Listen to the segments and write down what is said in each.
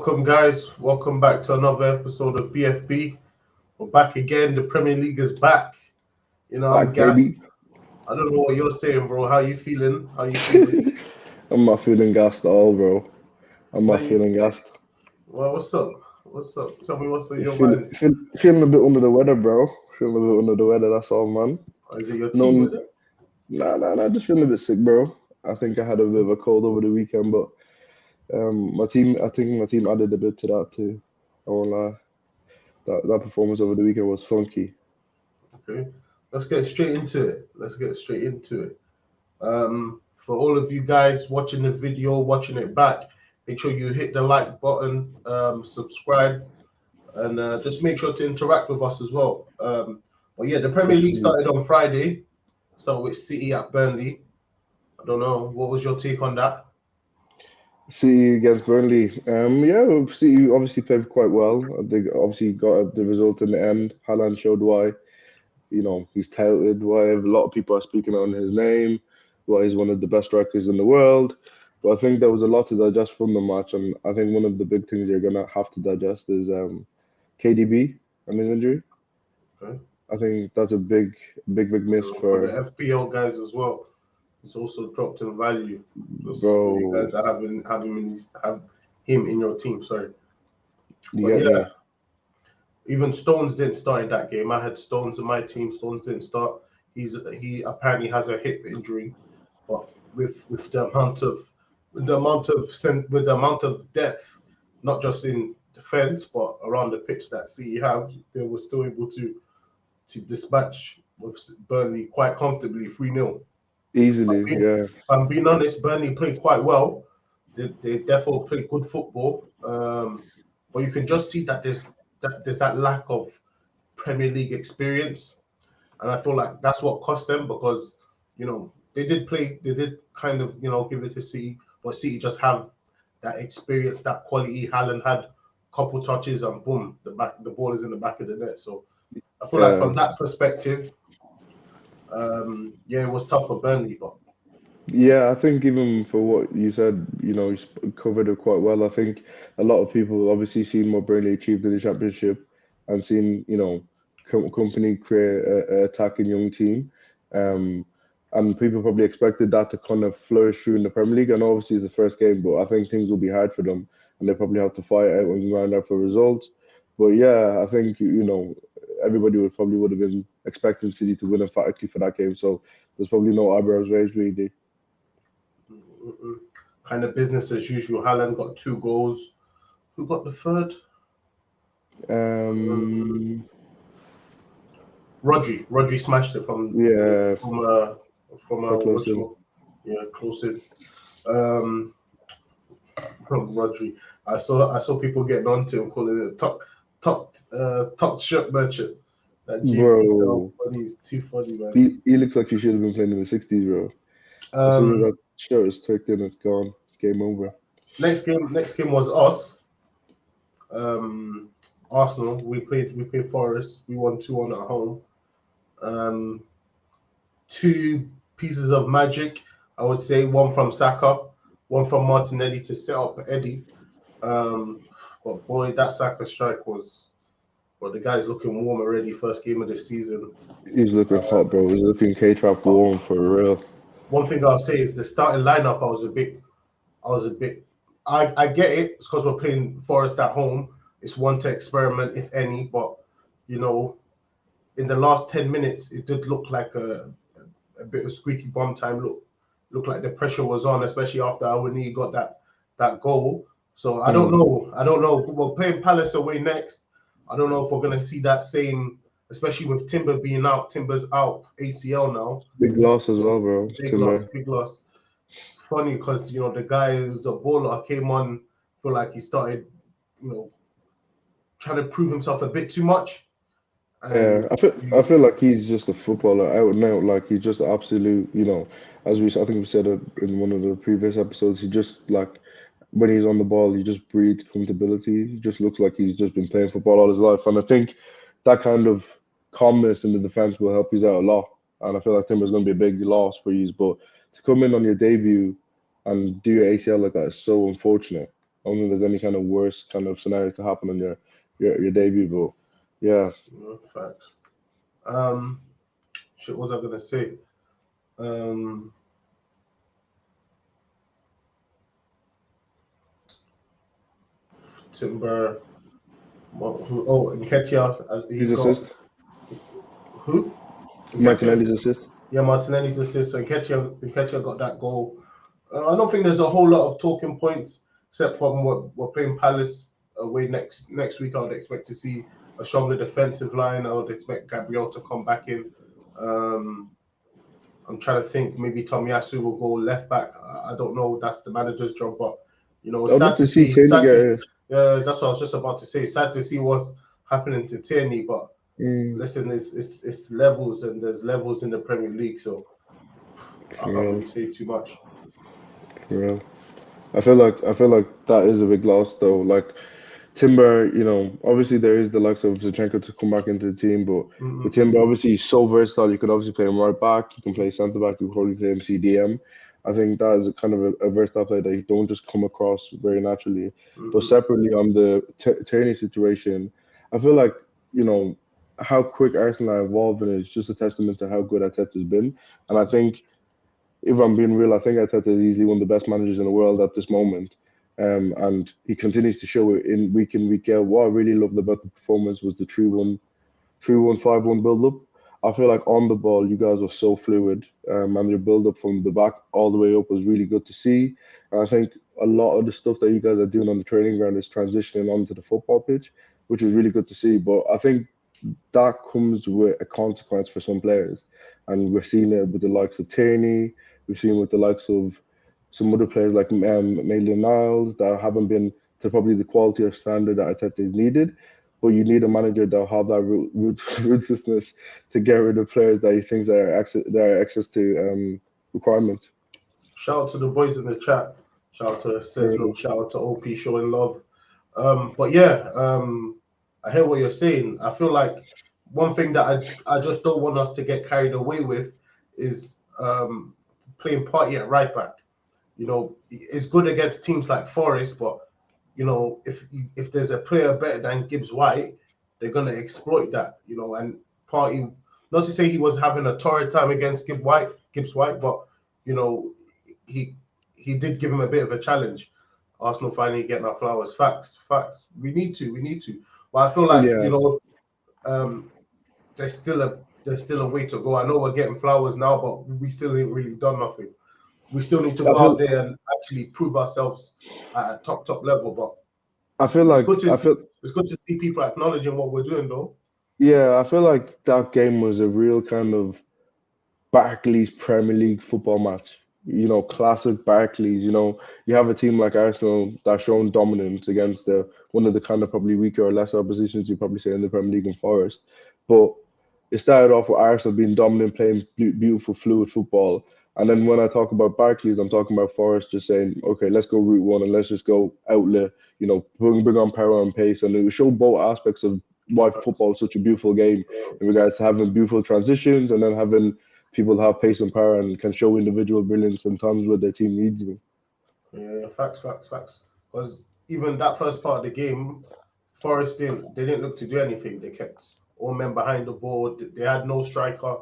Welcome, guys. Welcome back to another episode of BFB. We're back again. The Premier League is back. You know, I'm gassed. Baby. I don't know what you're saying, bro. How you feeling? I'm not feeling gassed at all, bro. I'm Why not you? feeling gassed. Well, what's up? What's up? Tell me what's on your Feel, mind. feel, feeling a bit under the weather, bro. Feeling a bit under the weather, that's all, man. Or is it your team? No, Is it? nah, just feeling a bit sick, bro. I think I had a bit of a cold over the weekend, but I think my team added a bit to that too. I won't lie. That performance over the weekend was funky. Okay. Let's get straight into it. For all of you guys watching the video, watching it back, make sure you hit the like button, subscribe, and just make sure to interact with us as well. But yeah, the Premier League started on Friday. Started with City at Burnley. I don't know. What was your take on that? City against Burnley. Yeah, City obviously played quite well. They obviously got the result in the end. Haaland showed why, he's touted, why a lot of people are speaking on his name, why he's one of the best strikers in the world. But I think there was a lot to digest from the match, and I think one of the big things you're gonna have to digest is KDB and his injury. Okay. I think that's a big miss for the FPL guys as well. He's also dropped in value. Just bro. for you guys that have him in your team. Sorry. You get me? Even Stones didn't start in that game. I had Stones in my team. Stones didn't start. He apparently has a hip injury, but with the amount of depth, not just in defense but around the pitch that City have, they were still able to dispatch with Burnley quite comfortably 3-0. Easily, yeah. If I'm being honest, Burnley played quite well. They definitely played good football. But you can just see that there's that lack of Premier League experience, and I feel like that's what cost them because they did kind of give it to City, but City just have that experience, that quality. Haaland had a couple touches and boom, the ball is in the back of the net. So I feel like from that perspective, it was tough for Burnley, but yeah, I think even for what you said, you covered it quite well. I think a lot of people obviously seen what Burnley achieved in the championship and seen, company create a attacking young team. And people probably expected that to kind of flourish through in the Premier League. And obviously it's the first game, but I think things will be hard for them and they probably have to fight out and grind out for results. But yeah, I think, everybody would have been expecting City to win emphatically for that game. So there's probably no eyebrows raised really. Kind of business as usual. Haaland got 2 goals. Who got the third? Rodri smashed it from close in. Close in. Rodri. I saw people getting onto him calling it top shirt merchant. Bro, he's too funny, man. He looks like he should have been playing in the 60s, bro. As soon as that shirt is tucked in, it's gone. It's game over. Next game was us. Arsenal. We played Forest. We won 2-1 at home. 2 pieces of magic, I would say. One from Saka, one from Martinelli to set up Eddie. But boy, that Saka strike was. Well, the guy's looking warm already. First game of the season. He's looking hot, bro. He's looking K-Trap warm for real. One thing I'll say is the starting lineup. I get it. It's because we're playing Forest at home. It's one to experiment, if any. But in the last 10 minutes, it did look like a bit of squeaky bum time. Looked like the pressure was on, especially after Awani got that goal. So I don't know. We're playing Palace away next. I don't know if we're gonna see that same, especially with Timber being out. Timber's out, ACL now. Big loss as well, bro. Big loss. Funny because the guy is a baller. Came on, feel like he started, trying to prove himself a bit too much. Yeah, I feel like he's just a footballer out and out. Like he's just absolute, as I think we said it in one of the previous episodes. He just like when he's on the ball, he just breathes comfortability. He just looks like he's just been playing football all his life. And I think that kind of calmness in the defense will help you out a lot. And I feel like Timber's going to be a big loss for you. But to come in on your debut and do your ACL like that is so unfortunate. I don't think there's any kind of worse kind of scenario to happen on your debut. But yeah, Facts. Shit, what was I gonna say? Um, Timber. Nketiah. He's his got assist, who? Nketiah. Martinelli's assist. Yeah, Martinelli's assist. So Nketiah got that goal. I don't think there's a whole lot of talking points except from what we're playing Palace away next week. I would expect to see a stronger defensive line. I would expect Gabriel to come back in. I'm trying to think. Maybe Tomiyasu will go left back. I don't know. That's the manager's job, but I'd love to see Tierney get. Yeah, that's what I was just about to say. Sad to see what's happening to Tierney, but Mm, listen, it's levels, and there's levels in the Premier League, so I can't really say too much. yeah. I feel like that is a big loss though. Like Timber, obviously there is the likes of Zinchenko to come back into the team, but with Timber, obviously he's so versatile. You could obviously play him right back, you can play centre back, you can probably play him CDM. I think that is a kind of a versatile player that you don't just come across very naturally. But separately on the Tierney situation, I feel like how quick Arsenal are evolving is just a testament to how good Arteta's been, and I think. If I'm being real, I think Arteta is easily one of the best managers in the world at this moment. And he continues to show it in week out. What I really loved about the performance was the 3-1, 5-1 build-up. I feel like on the ball, you guys were so fluid, and your build-up from the back all the way up was really good to see. And I think a lot of the stuff that you guys are doing on the training ground is transitioning onto the football pitch, which is really good to see. But I think that comes with a consequence for some players. And we're seeing it with the likes of Tierney. We've seen with the likes of some other players like Maitland Niles that haven't been to probably the quality or standard that Arteta is needed. But you need a manager that'll have that ruthlessness to get rid of players that he thinks that are access to requirements. Shout out to the boys in the chat. Shout out to Ceslo. Shout out to OP showing love. But yeah, I hear what you're saying. I feel like one thing that I just don't want us to get carried away with is playing Party at right back. It's good against teams like Forest, but if there's a player better than Gibbs White, they're gonna exploit that. And Party, not to say he was having a torrid time against Gibbs White, but he did give him a bit of a challenge. Arsenal finally getting our flowers. Facts. We need to. But I feel like there's still a way to go. I know we're getting flowers now, but we still ain't really done nothing. We still need to go out there and actually prove ourselves at a top level. But I feel like it's good to see people acknowledging what we're doing, though. Yeah, I feel like that game was a real kind of Barclays Premier League football match. Classic Barclays. You have a team like Arsenal that's shown dominance against one of the kind of probably weaker or lesser oppositions you probably say in the Premier League and Forest. But it started off with Arsenal being dominant, playing beautiful, fluid football. And then when I talk about Barclays, I'm talking about Forest just saying, okay, let's go route one and let's just go outlet, bring on power and pace. And it will show both aspects of why football is such a beautiful game in regards to having beautiful transitions and then having people have pace and power and can show individual brilliance in times where their team needs them. Yeah, facts. Because even that first part of the game, Forest didn't look to do anything. They kept all men behind the ball. They had no striker.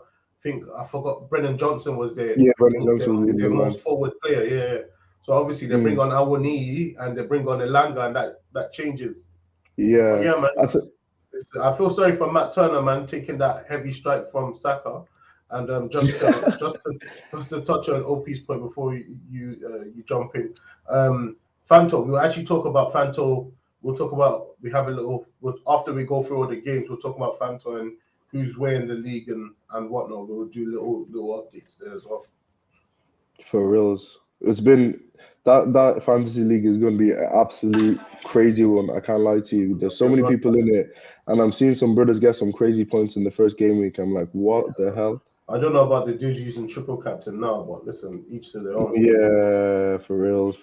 I forgot Brennan Johnson was there. Yeah, Brennan Johnson was their most forward player. Yeah. So obviously they bring on Awoniyi and they bring on Elanga, and that changes. Yeah. But yeah, man. I feel sorry for Matt Turner, man, taking that heavy strike from Saka. And just to touch on OP's point before you jump in, Fanto. We'll actually talk about Fanto. We'll talk about after we go through all the games. We'll talk about Fanto and who's where in the league and whatnot. We'll do little updates there as well. For reals, it's been that fantasy league is going to be an absolute crazy one. I can't lie to you. There's so many people in it, and I'm seeing some brothers get some crazy points in the first game week. I'm like, what the hell? I don't know about the dudes using triple captain now, but listen, each to their own. Yeah, for reals.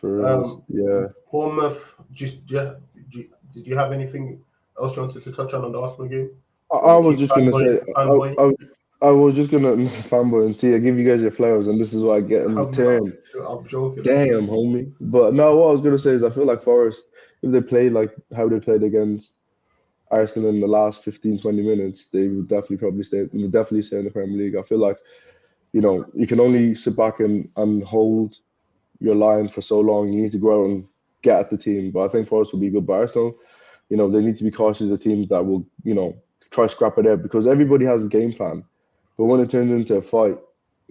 Yeah. Bournemouth. Did you have anything else you wanted to touch on the Arsenal game? I was just gonna say, I was just gonna fanboy and see. I give you guys your flowers, and this is what I get in return. I'm joking. Damn, homie. But no, what I was gonna say is, I feel like Forest. if they play like how they played against Arsenal in the last 15, 20 minutes, they would definitely probably stay. They would definitely stay in the Premier League. I feel like you can only sit back and hold your line for so long. You need to go out and get at the team. But I think Forest will be good. But Arsenal, they need to be cautious of teams that will, try scrap it out because everybody has a game plan. But when it turns into a fight,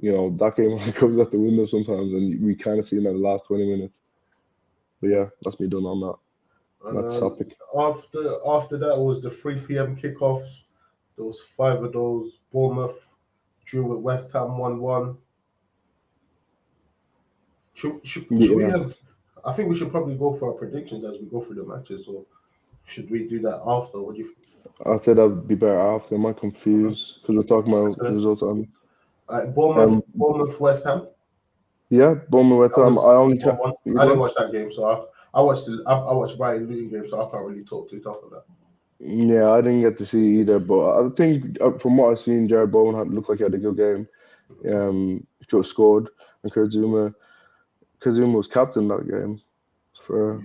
that game goes out the window sometimes, and we kind of see in the last 20 minutes. But yeah, that's me done on that topic. After that was the 3 p.m. kickoffs. There was 5 of those. Bournemouth drew with West Ham 1-1. Should we Yeah, have? I think we should probably go for our predictions as we go through the matches, or should we do that after? What do you think? I'd say that'd be better after. Am I confused? Because we're talking about results on. Bournemouth, West Ham. Yeah, Bournemouth, West That Ham. was I only 1-1. I didn't watch that game, so I watched Brighton Luton game, so I can't really talk too tough on that. Yeah, I didn't get to see either, but I think from what I've seen, Jared Bowen looked like he had a good game. He could have scored, and Kurtzuma was captain that game for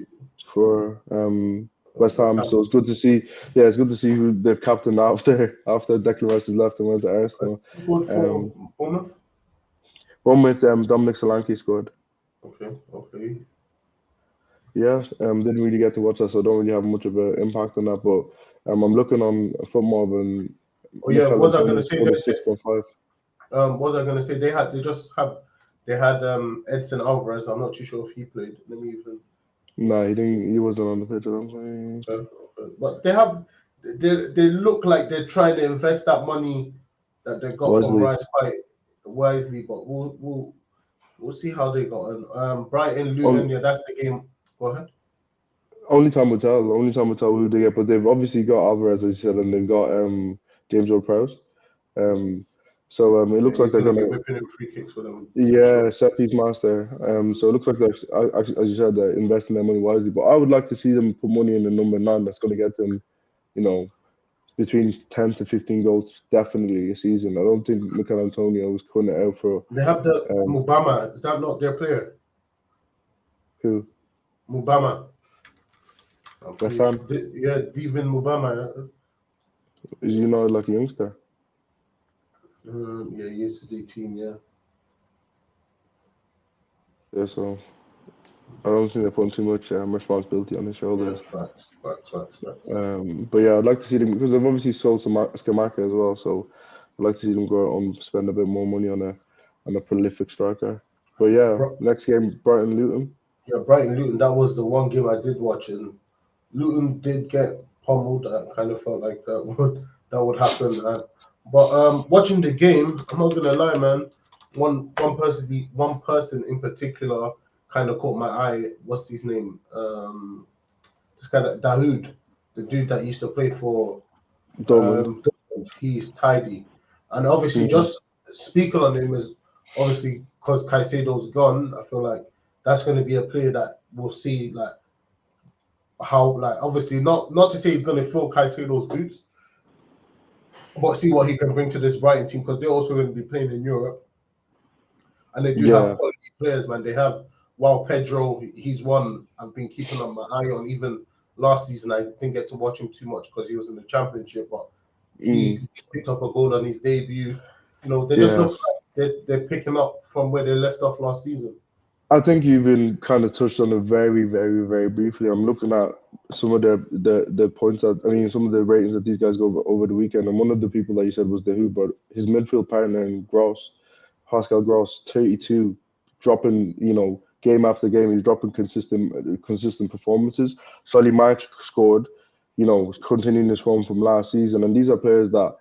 West Ham. So it's good to see. Yeah, it's good to see who they've captained after Declan Rice has left and went to Arsenal. Good for Bournemouth. Bournemouth, Dominic Solanke scored. Okay. Yeah, didn't really get to watch that, so I don't really have much of an impact on that. But I'm looking on FootMob and what was I going to say? scored a 6.5. What was I going to say? They had Edson Alvarez. I'm not too sure if he played. Let me even. No, he didn't. He wasn't on the pitch. I don't think. But they look like they're trying to invest that money that they got from Rice quite wisely. But we'll see how they got on. Brighton, Luton. Yeah, that's the game. Go ahead. Only time will tell. Only time will tell who they get. But they've obviously got Alvarez, as you said, and they've got James Ward-Prowse. So it looks like they're going to be whipping in free kicks for them. Yeah, set piece master. So it looks like they're, as you said, they're investing their money wisely. But I would like to see them put money in the number 9 that's going to get them, between 10 to 15 goals definitely a season. I don't think Mikel Antonio was cutting it out for. They have the Mubama. Is that not their player? Who? Mubama. West Ham. Yeah, Devin Mubama. Is like a youngster? Yeah, he is 18. Yeah. Yeah, so I don't think they're putting too much responsibility on his shoulders. Yeah, facts. But yeah, I'd like to see them because they've obviously sold some Skamaka as well. So I'd like to see them go out and spend a bit more money on a prolific striker. But yeah, next game, Brighton Luton. Yeah, Brighton Luton. That was the one game I did watch, and Luton did get pummeled. I kind of felt like that would happen. But watching the game, I'm not gonna lie, man. One person in particular kind of caught my eye. What's his name? This guy, Dahoud, the dude that used to play for Dortmund. He's tidy, and obviously just speaking on him is obviously because Caicedo's gone. I feel like that's going to be a player that we'll see how obviously not to say he's going to fill Caicedo's boots, but see what he can bring to this Brighton team because they're also going to be playing in Europe, and they do have quality players, man. They have Pedro. He's one I've been keeping on my eye on. Even last season, I didn't get to watch him too much because he was in the Championship, but he picked up a goal on his debut. They just look like they're picking up from where they left off last season. I think you've been kind of touched on it very, very, very briefly. I'm looking at some of the points some of the ratings that these guys go over the weekend, and one of the people that you said was Who, but his midfield partner in Gross, Pascal Gross, 32, dropping, game after game, he's dropping consistent performances. Solly March scored, continuing his form from last season, and these are players that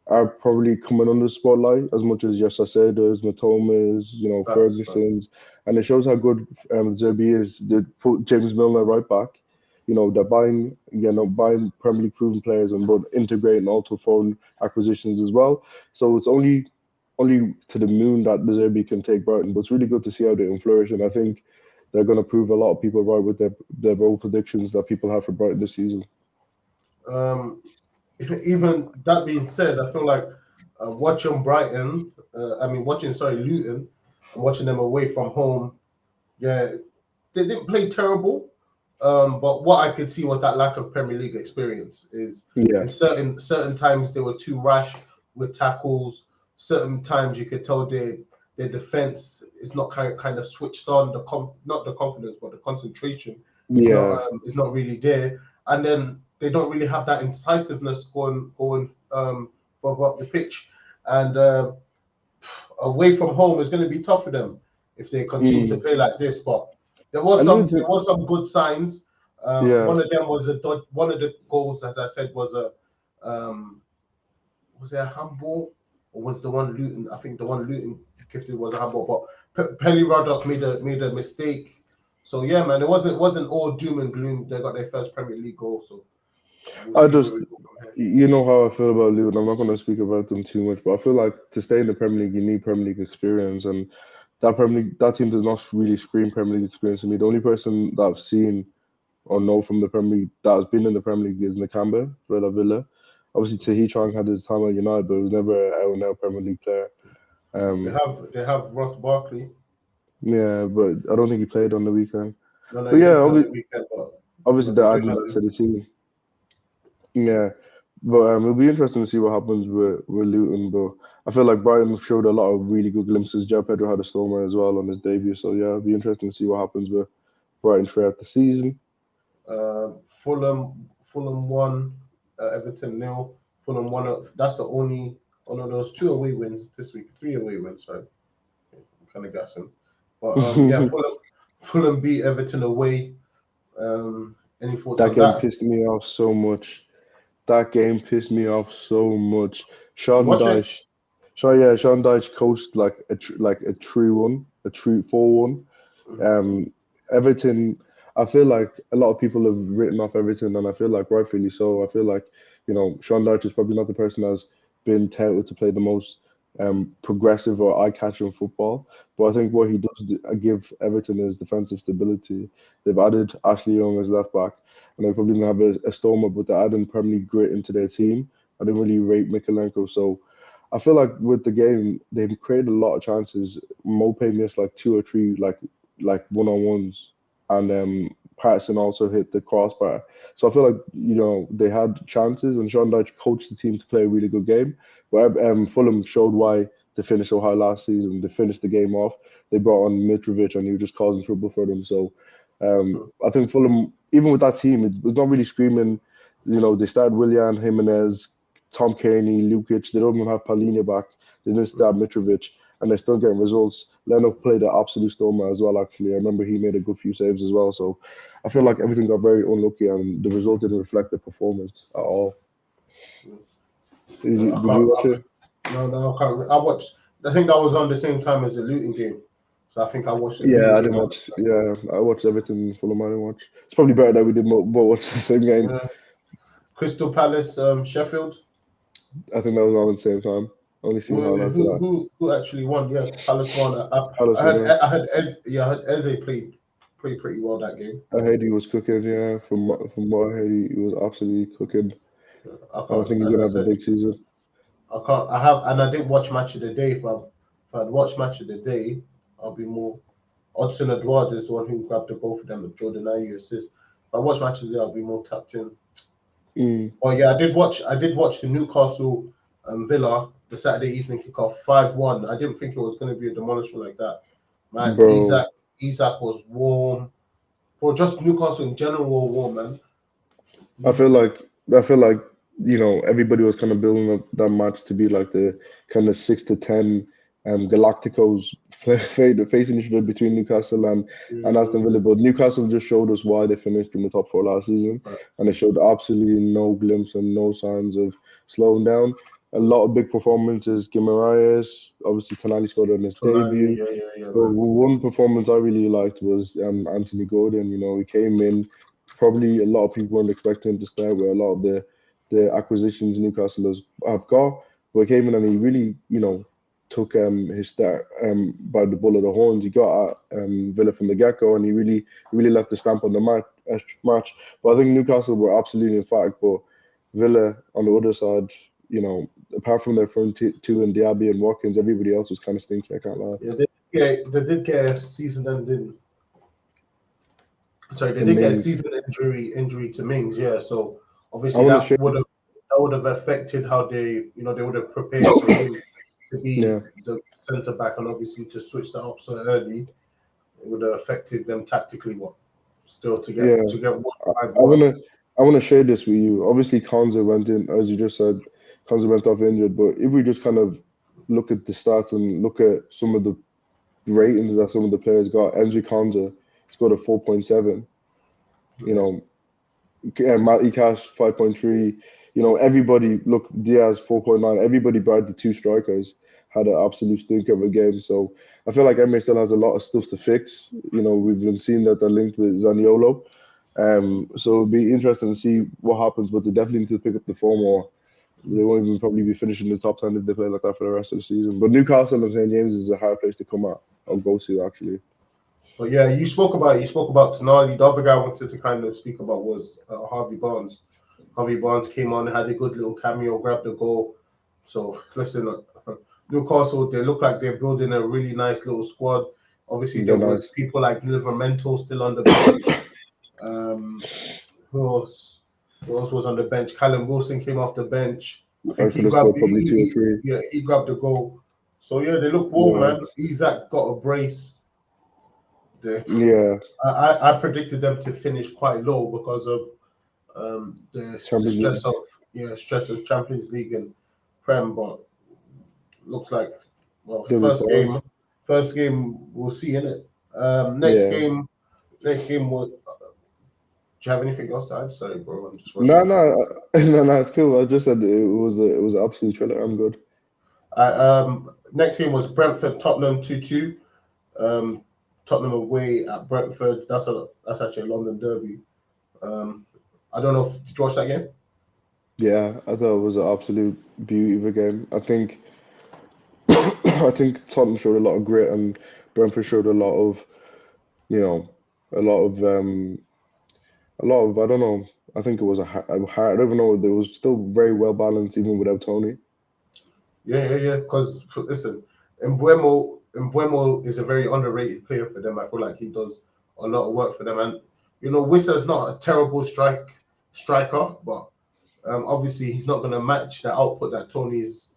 are probably coming under the spotlight as much as your Caicedos, Matomas, Ferguson's, and it shows how good Zerbi is. They put James Milner right back. They're buying Premier League proven players and both integrating also foreign acquisitions as well. So it's only to the moon that the Zerbi can take Brighton, but it's really good to see how they flourish, and I think they're going to prove a lot of people right with their bold predictions that people have for Brighton this season. Even that being said, I feel like watching Luton, and watching them away from home. Yeah, they didn't play terrible, But what I could see was that lack of Premier League experience. Is Yeah, in certain times they were too rash with tackles. Certain times you could tell their defense is not kind of switched on. Not the confidence, but the concentration yeah, is not really there. And then they don't really have that incisiveness going from up the pitch. And away from home is going to be tough for them if they continue to mm. play like this. But And there was some good signs. yeah, One of them was one of the goals, as I said, was a was it a handball or was the one Luton? I think the one Luton gifted was a handball, but Pelly Ruddock made a mistake. So yeah, man, it wasn't all doom and gloom. They got their first Premier League goal, so we'll I see where just we go from here. you know how I feel about Luton. I'm not going to speak about them too much, but I feel like to stay in the Premier League, you need Premier League experience, and that team does not really scream Premier League experience to me. The only person that I've seen or know from the Premier League that has been in the Premier League is Nakamba for Villa. Obviously, Tahi Chong had his time at United, but he was never an out Premier League player. Um, They have Ross Barkley. yeah, but I don't think he played on the weekend. No, But he yeah, didn't play on the weekend, obviously but they're they do adding have that to him. the team. Yeah, but it'll be interesting to see what happens with Luton. But I feel like Brighton showed a lot of really good glimpses. Joe Pedro had a stormer as well on his debut, so yeah, it'll be interesting to see what happens with Brighton throughout the season. Fulham won, Everton nil. Fulham won. That's the only. Oh no, there was two away wins this week. Three away wins. Sorry, I'm kind of guessing. But yeah, Fulham beat Everton away. Any thoughts That on game that? pissed me off so much. That game pissed me off so much. You Sean watch it? Dyche, Sean Dyche coached like a true one, a true 4-1. Mhm. Um, Everton, I feel like a lot of people have written off Everton, and I feel like rightfully so. I feel like Sean Dyche is probably not the person that's been touted to play the most progressive or eye-catching football. But I think what he does give Everton is defensive stability. They've added Ashley Young as left back, and they're probably gonna have a stormer, but they're adding Premier League grit into their team. I didn't really rate Mikalenko, so I feel like with the game they've created a lot of chances. Mope missed like two or three like one-on-ones, and Patterson also hit the crossbar. So I feel like they had chances, and Sean Dyche coached the team to play a really good game. But Fulham showed why they finished so high last season. They finished the game off. They brought on Mitrovic, and he was just causing trouble for them. So I think Fulham, even with that team, it was not really screaming. They started Willian, Jimenez, Tom Kearney, Lukic. They don't even have Palhinha back. They didn't start Mitrovic, and they're still getting results. Leno played an absolute stormer as well, actually. I remember he made a good few saves as well. So I feel like everything got very unlucky, and the result didn't reflect the performance at all. I Did you can't. watch it? No, I can't. I watched. I think that was on the same time as the Luton game, so I think I watched the Yeah, Luton I game didn't after watch. Yeah, I watched everything Fulham. I didn't watch. It's probably better that we did both watch the same that. game. Yeah. Crystal Palace, Sheffield. I think that was all at the same time. Only seen highlights of that. Who actually won? Yeah, Palace won. Palace was nice. I heard Eze played pretty well that game. I heard he was cooking. Yeah, from what I heard, he was absolutely cooking, I and I can't, think he's as I gonna have a said, big season. I can't. I have, and I didn't watch Match of the Day. If I'd watched Match of the Day, I'll be more. Odson Edward is the one who grabbed the goal for them. And Jordan Ayew assist. If I watch Match of the Day, I'll be more tapped in. Mm, Oh yeah, I did watch. I did watch the Newcastle Villa the Saturday evening kickoff 5-1. I didn't think it was going to be a demolition like that. Man, bro, Isak was warm. Bro, just Newcastle in general were warm, man. I You, feel like I feel like everybody was kind of building up that match to be like the kind of 6-10 Galacticos facing each other between Newcastle and Aston mm, Villa. But Newcastle just showed us why they finished in the top four last season, and they showed absolutely no glimpse and no signs of slowing down. A lot of big performances. Guimaraes, obviously Tonali scored on his Tonali, debut. yeah, But man. one performance I really liked was Anthony Gordon. He came in. Probably a lot of people weren't expecting him to start with a lot of the acquisitions Newcastle have got. But he came in and he really, took his start by the bull of the horns. He got at Villa from the get go, and he really left the stamp on the match. But I think Newcastle were absolutely in fact. But Villa on the other side, apart from their front two and Diaby and Watkins, everybody else was kind of stinky. I can't lie. Yeah, they did get a season ending Sorry, they and did get a Mings. season injury to Mings, yeah. So I obviously want to share. that would have affected how they would have prepared for him to be Yeah, the centre back, and obviously to switch that up so early, it would have affected them tactically. What still yeah. to get one I, by I one. wanna I wanna share this with you. Obviously, Konza went in, as you just said. Konza went off injured, but if we just kind of look at the stats and look at some of the ratings that some of the players got, Enzo Konza scored a 4.7. You Yes. know, Matty Cash 5.3. You know, everybody look Diaz 4.9. Everybody but the two strikers had an absolute stink of a game. So I feel like Emery still has a lot of stuff to fix. You know, we've been seeing that they're linked with Zaniolo. So it'll be interesting to see what happens, but they definitely need to pick up the form, or they won't even probably be finishing the top 10 if they play like that for the rest of the season. But Newcastle and St James is a hard place to come at or go to, actually. But yeah, you spoke about Tonali. The other guy I wanted to kind of speak about was Harvey Barnes. Harvey Barnes came on, had a good little cameo, grabbed the goal. So listen, Newcastle, they look like they're building a really nice little squad. Obviously, there They're was nice. people like Livermento still on the bench. Um, who else? Who else was on the bench? Callum Wilson came off the bench. I I think could have scored probably two or three. he grabbed the goal. So yeah, they look warm, Yeah, man. Isaac got a brace. They, yeah. I predicted them to finish quite low because of the Champions League. stress of Champions League and Prem, but looks like They'll be fine. first game we'll see in it. Yeah. Next game will. Do you have anything else to add? Sorry, bro, I'm just No, running. no, no, it's cool. I just said it was an absolute thriller. I'm good. Next game was Brentford Tottenham 2-2. Um, Tottenham away at Brentford. That's actually a London derby. Um, I don't know if did you watch that game? Yeah, I thought it was an absolute beauty of a game. I think I think Tottenham showed a lot of grit and Brentford showed a lot of, you know, a lot of I don't know. I think it was a hard. I don't even know. It was still very well balanced even without Tony. Yeah. Because listen, Embuemo is a very underrated player for them. I feel like he does a lot of work for them, and Wissa's not a terrible striker, but obviously he's not going to match the output that Tony's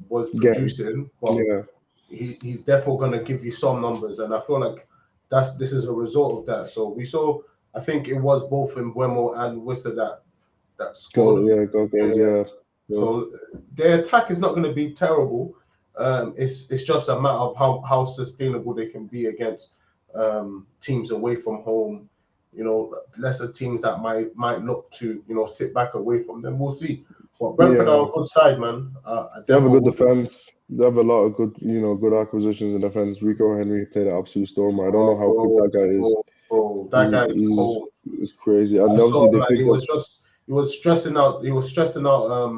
was Game. producing. But Yeah. he's definitely going to give you some numbers, and I feel like this is a result of that. So we saw, I think it was both Embuemo and Wissa that scored. Go goals. Yeah. Yeah. Good. So their attack is not going to be terrible. It's just a matter of how sustainable they can be against teams away from home. Lesser teams that might look to sit back away from them. We'll see. But Brentford Yeah. are a good side, man. I They have a therefore good would. defense. They have a lot of good, good acquisitions in defense. Rico Henry played an absolute stormer. I don't know Oh, how quick that guy is. bro, that guy is He's cold. it's crazy. I And obviously saw him they and picked up he was stressing out. He was stressing out. Uh,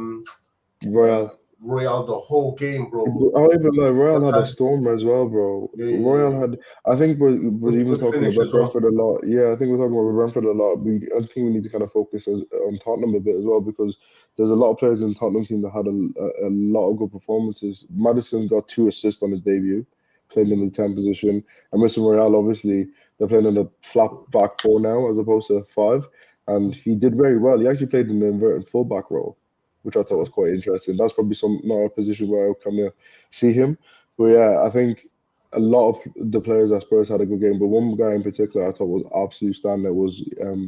Royal. Royale the whole game, bro. I don't even know. Royal Just had a had stormer as well, bro. Royal yeah, had. I think we're even good talking finish about as well. Brentford a lot. Yeah, I think we're talking about Brentford a lot. I think we need to kind of focus on Tottenham a bit as well because there's a lot of players in the Tottenham team that had a lot of good performances. Madison got 2 assists on his debut, playing in the 10 position. And Mr. Royal, obviously, they're playing in a flat back four now as opposed to five. And he did very well. He actually played in the inverted fullback role, which I thought was quite interesting. That's probably not a position where I kind of see him. But yeah, I think a lot of the players at Spurs had a good game, but one guy in particular I thought was absolute standout was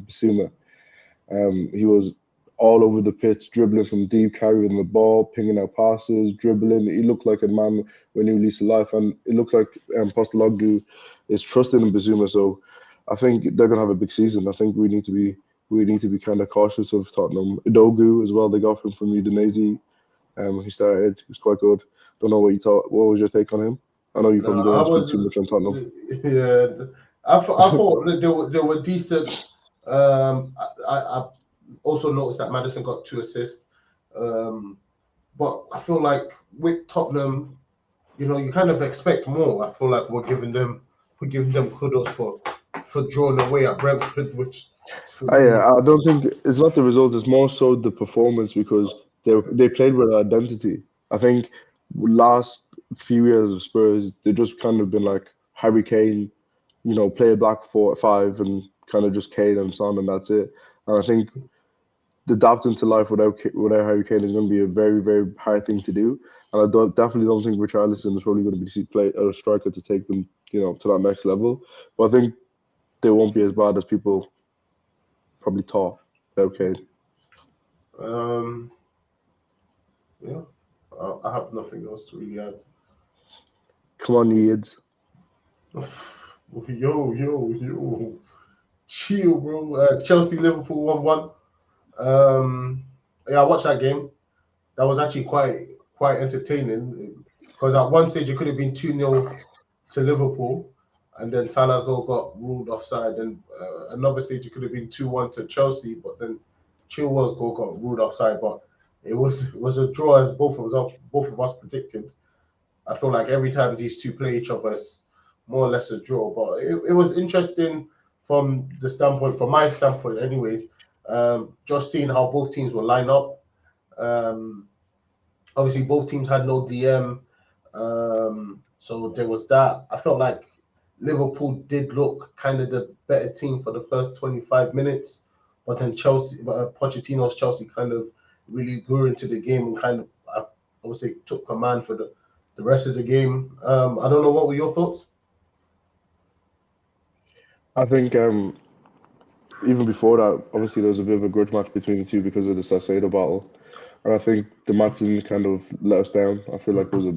Bissouma. He was all over the pitch, dribbling from deep, carrying the ball, pinging out passes, dribbling. He looked like a man when he released life, and it looks like Postecoglou is trusting in Bissouma. So I think they're gonna have a big season. I think we need to be kind of cautious of Tottenham. Idogu as well. They got him from Udinese. He started. He was quite good. Don't know what you thought. What was your take on him? I know you No, probably don't I want to speak was too much on Tottenham. yeah. I thought that they were decent. I also noticed that Madison got 2 assists. But I feel like with Tottenham, you kind of expect more. I feel like we're giving them kudos for drawing away at Brentford, which for me is I don't think it's not the result. It's more so the performance because they played with identity. I think last few years of Spurs, they just kind of been like Harry Kane, play a back 4 5 and kind of just Kane and Son, and that's it. And I think adapting to life without Harry Kane is going to be a very, very hard thing to do. And I definitely don't think Richarlison is probably going to be play a striker to take them, to that next level. But I think they won't be as bad as people probably thought without Kane. Yeah, I have nothing else to really add. Come on, Yids. Yo, chill, bro. Chelsea Liverpool 1-1. Yeah, I watched that game. That was actually quite entertaining because at one stage it could have been 2-0 to Liverpool, and then Salah's goal got ruled offside, and another stage it could have been 2-1 to Chelsea, but then Chilwell's goal got ruled offside. But it was a draw, as both of us predicted. I feel like every time these two play each other, it's more or less a draw. But it was interesting from my standpoint, anyways. Just seeing how both teams will line up. Obviously, both teams had no DM, so there was that. I felt like Liverpool did look kind of the better team for the first 25 minutes, but then Pochettino's Chelsea kind of really grew into the game and kind of, I would say, took command for the rest of the game. I don't know, what were your thoughts? I think even before that, obviously there was a bit of a grudge match between the two because of the Caicedo battle. And I think the match didn't kind of let us down. I feel like it was a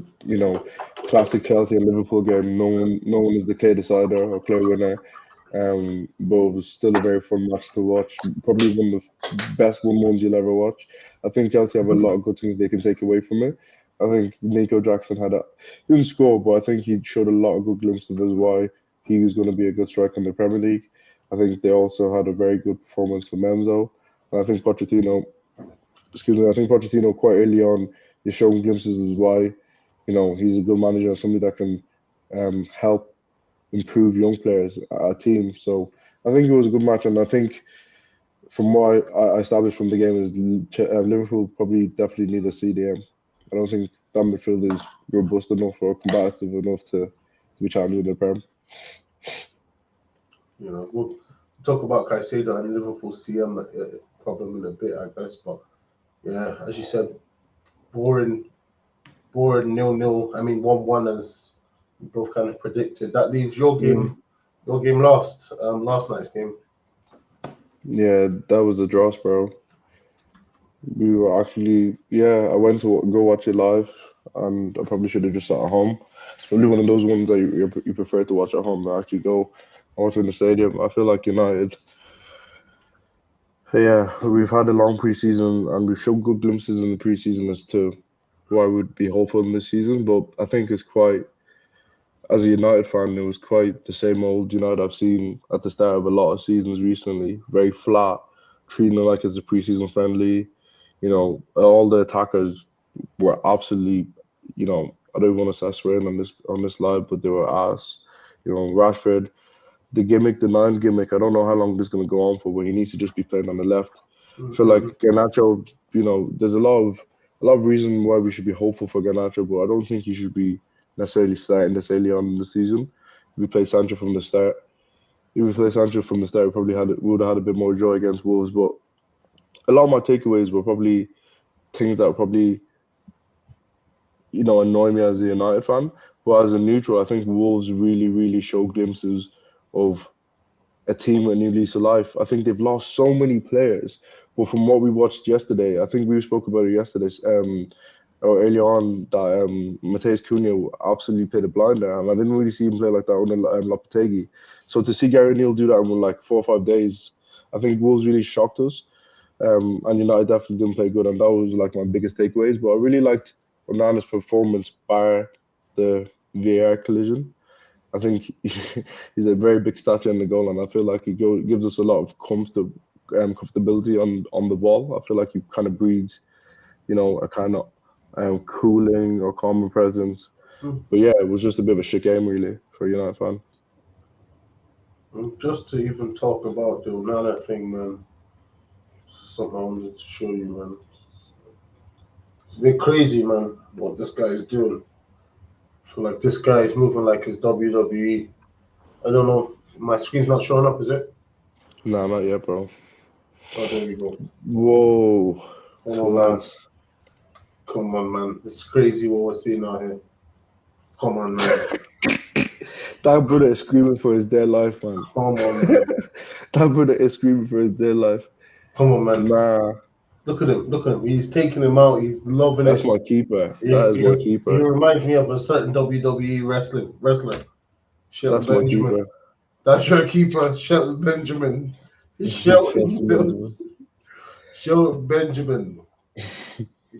classic Chelsea and Liverpool game. No one is the clear decider or clear winner. But it was still a very fun match to watch. Probably one of the best 1-1s you'll ever watch. I think Chelsea have a lot of good things they can take away from it. I think Nico Jackson he didn't score, but I think he showed a lot of good glimpses of why he was going to be a good striker in the Premier League. I think they also had a very good performance from Menzo. And I think Pochettino quite early on is showing glimpses as why, he's a good manager and somebody that can help improve young players at a team. So I think it was a good match, and I think from what I established from the game is Liverpool probably definitely need a CDM. I don't think that midfield is robust enough or combative enough to be challenging the Prem. We'll talk about Caicedo and Liverpool's CM problem in a bit, I guess. But yeah, as you said, boring 0-0. I mean 1-1 as we both kind of predicted. That leaves your game last night's game. Yeah, that was a draw, bro. We were actually, I went to go watch it live, and I probably should have just sat at home. It's probably one of those ones that you prefer to watch at home than actually go watch in the stadium. I feel like United, we've had a long preseason and we've shown good glimpses in the preseason as to why we'd be hopeful in this season. But I think it's quite, as a United fan, it was quite the same old United I've seen at the start of a lot of seasons recently. Very flat, treating it like it's a preseason friendly. All the attackers were absolutely, I don't want to start swearing on this live, but they were ass. Rashford, the 9 gimmick, I don't know how long this is going to go on for, but he needs to just be playing on the left. I feel like Garnacho, there's a lot of reason why we should be hopeful for Garnacho, but I don't think he should be necessarily starting this early on in the season. If we play Sancho from the start, we probably would have had a bit more joy against Wolves. But a lot of my takeaways were probably things that probably, annoy me as a United fan. But as a neutral, I think Wolves really, really show glimpses of a team with a new lease of life. I think they've lost so many players. But from what we watched yesterday, I think we spoke about it yesterday, or earlier on, that Mateus Cunha absolutely played a blinder, and I didn't really see him play like that under Lopetegui. So to see Gary Neal do that in like 4 or 5 days, I think Wolves really shocked us. And United definitely didn't play good, and that was like my biggest takeaways. But I really liked Onana's performance bar the VAR collision. I think he's a very big stature in the goal, and I feel like he gives us a lot of comfortability on the ball. I feel like he kind of breeds, a kind of cooling or calming presence. But yeah, it was just a bit of a shit game really for a United fan. Just to even talk about the Onana thing, man, something I wanted to show you, man. It's a bit crazy, man, what this guy is doing. I feel like this guy is moving like his WWE. I don't know. My screen's not showing up, is it? Nah, not yet, bro. Oh, there we go. Whoa, Come on, man. class. Come on, man. It's crazy what we're seeing out here. Come on, man. That brother is screaming for his dead life, man. Come on, man. That brother is screaming for his dead life. Come on, man. Nah, Look at him. Look at him. He's taking him out. He's loving that's it. my keeper. He, That is my he keeper. reminds me of a certain WWE wrestler, Shelton That's my Benjamin. keeper. That's your keeper, Shelton Benjamin. Shelton Benjamin.